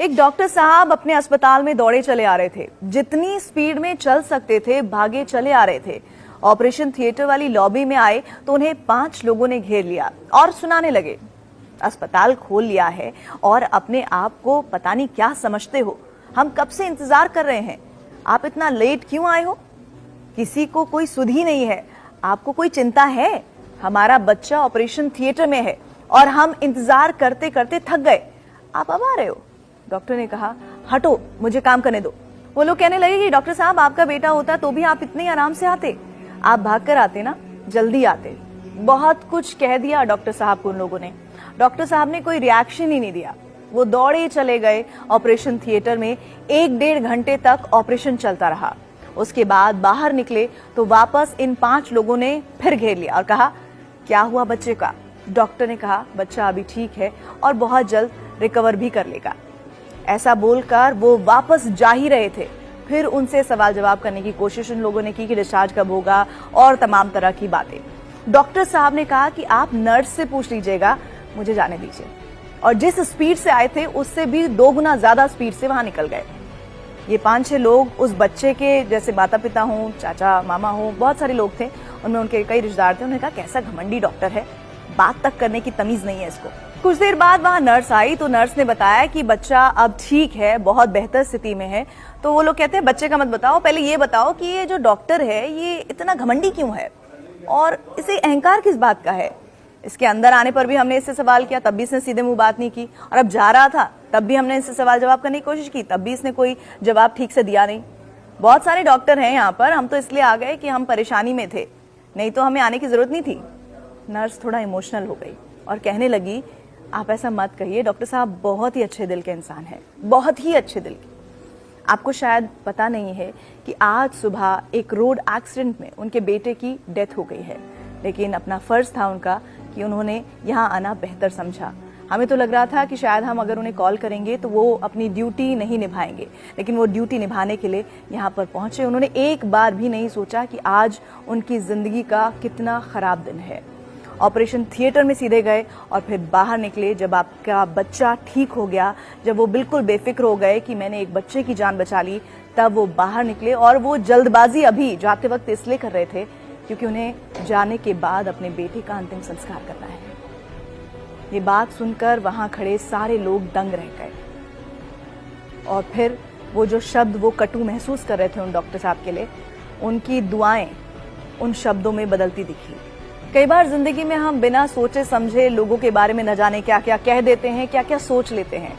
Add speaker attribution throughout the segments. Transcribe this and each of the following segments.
Speaker 1: एक डॉक्टर साहब अपने अस्पताल में दौड़े चले आ रहे थे। जितनी स्पीड में चल सकते थे भागे चले आ रहे थे। ऑपरेशन थिएटर वाली लॉबी में आए तो उन्हें 5 लोगों ने घेर लिया और सुनाने लगे, अस्पताल खोल लिया है और अपने आप को पता नहीं क्या समझते हो, हम कब से इंतजार कर रहे हैं, आप इतना लेट क्यों आए हो, किसी को कोई सुध ही नहीं है, आपको कोई चिंता है, हमारा बच्चा ऑपरेशन थिएटर में है और हम इंतजार करते करते थक गए, आप अब आ रहे हो। डॉक्टर ने कहा, हटो, मुझे काम करने दो। वो लोग कहने लगे कि डॉक्टर साहब, आपका बेटा होता तो भी आप इतने आराम से आते, आप भाग कर आते ना, जल्दी आते। बहुत कुछ कह दिया डॉक्टर साहब को उन लोगों ने। डॉक्टर साहब ने कोई रिएक्शन ही नहीं दिया, वो दौड़े चले गए ऑपरेशन थिएटर में। 1-1.5 घंटे तक ऑपरेशन चलता रहा। उसके बाद बाहर निकले तो वापस इन 5 लोगों ने फिर घेर लिया और कहा, क्या हुआ बच्चे का? डॉक्टर ने कहा, बच्चा अभी ठीक है और बहुत जल्द रिकवर भी कर लेगा। ऐसा बोलकर वो वापस जा ही रहे थे। फिर उनसे सवाल जवाब करने की कोशिश उन लोगों ने की कि डिस्चार्ज कब होगा और तमाम तरह की बातें। डॉक्टर साहब ने कहा कि आप नर्स से पूछ लीजिएगा, मुझे जाने दीजिए। और जिस स्पीड से आए थे उससे भी 2 गुना ज्यादा स्पीड से वहां निकल गए। ये 5-6 लोग उस बच्चे के जैसे माता पिता हों, चाचा मामा हों, बहुत सारे लोग थे, उनमें उनके कई रिश्तेदार थे। उन्होंने कहा, कैसा घमंडी डॉक्टर है, बात तक करने की तमीज नहीं है इसको। कुछ देर बाद वहां नर्स आई तो नर्स ने बताया कि बच्चा अब ठीक है, बहुत बेहतर स्थिति में है। तो वो लोग कहते हैं, बच्चे का मत बताओ, पहले ये बताओ कि ये जो डॉक्टर है ये इतना घमंडी क्यों है और इसे अहंकार किस बात का है। इसके अंदर आने पर भी हमने इससे सवाल किया, तब भी इसने सीधे मुंह बात नहीं की, और अब जा रहा था तब भी हमने इससे सवाल जवाब करने की कोशिश की, तब भी इसने कोई जवाब ठीक से दिया नहीं। बहुत सारे डॉक्टर हैं यहाँ पर, हम तो इसलिए आ गए कि हम परेशानी में थे, नहीं तो हमें आने की जरूरत नहीं थी। नर्स थोड़ा इमोशनल हो गई और कहने लगी, आप ऐसा मत कहिए, डॉक्टर साहब बहुत ही अच्छे दिल के इंसान हैं, बहुत ही अच्छे दिल के। आपको शायद पता नहीं है कि आज सुबह एक रोड एक्सीडेंट में उनके बेटे की डेथ हो गई है, लेकिन अपना फर्ज था उनका कि उन्होंने यहाँ आना बेहतर समझा। हमें तो लग रहा था कि शायद हम अगर उन्हें कॉल करेंगे तो वो अपनी ड्यूटी नहीं निभाएंगे, लेकिन वो ड्यूटी निभाने के लिए यहाँ पर पहुंचे। उन्होंने एक बार भी नहीं सोचा कि आज उनकी जिंदगी का कितना खराब दिन है। ऑपरेशन थिएटर में सीधे गए और फिर बाहर निकले। जब आपका बच्चा ठीक हो गया, जब वो बिल्कुल बेफिक्र हो गए कि मैंने एक बच्चे की जान बचा ली, तब वो बाहर निकले। और वो जल्दबाजी अभी जाते वक्त इसलिए कर रहे थे क्योंकि उन्हें जाने के बाद अपने बेटे का अंतिम संस्कार करना है। ये बात सुनकर वहां खड़े सारे लोग दंग रह गए और फिर वो जो शब्द वो कटु महसूस कर रहे थे उन डॉक्टर साहब के लिए, उनकी दुआएं उन शब्दों में बदलती दिखी। कई बार जिंदगी में हम बिना सोचे समझे लोगों के बारे में न जाने क्या क्या कह देते हैं, क्या क्या सोच लेते हैं।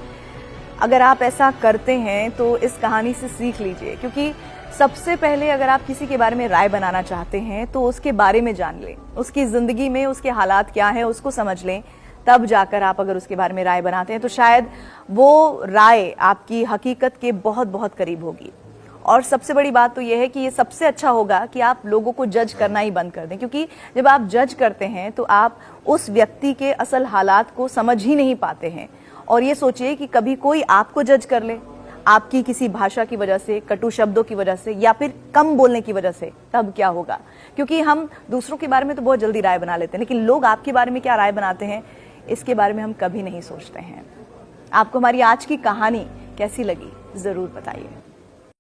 Speaker 1: अगर आप ऐसा करते हैं तो इस कहानी से सीख लीजिए, क्योंकि सबसे पहले अगर आप किसी के बारे में राय बनाना चाहते हैं तो उसके बारे में जान लें, उसकी जिंदगी में उसके हालात क्या हैं उसको समझ लें, तब जाकर आप अगर उसके बारे में राय बनाते हैं तो शायद वो राय आपकी हकीकत के बहुत बहुत करीब होगी। और सबसे बड़ी बात तो यह है कि ये सबसे अच्छा होगा कि आप लोगों को जज करना ही बंद कर दें, क्योंकि जब आप जज करते हैं तो आप उस व्यक्ति के असल हालात को समझ ही नहीं पाते हैं। और ये सोचिए कि कभी कोई आपको जज कर ले, आपकी किसी भाषा की वजह से, कटु शब्दों की वजह से या फिर कम बोलने की वजह से, तब क्या होगा। क्योंकि हम दूसरों के बारे में तो बहुत जल्दी राय बना लेते हैं, लेकिन लोग आपके बारे में क्या राय बनाते हैं इसके बारे में हम कभी नहीं सोचते हैं। आपको हमारी आज की कहानी कैसी लगी जरूर बताइए।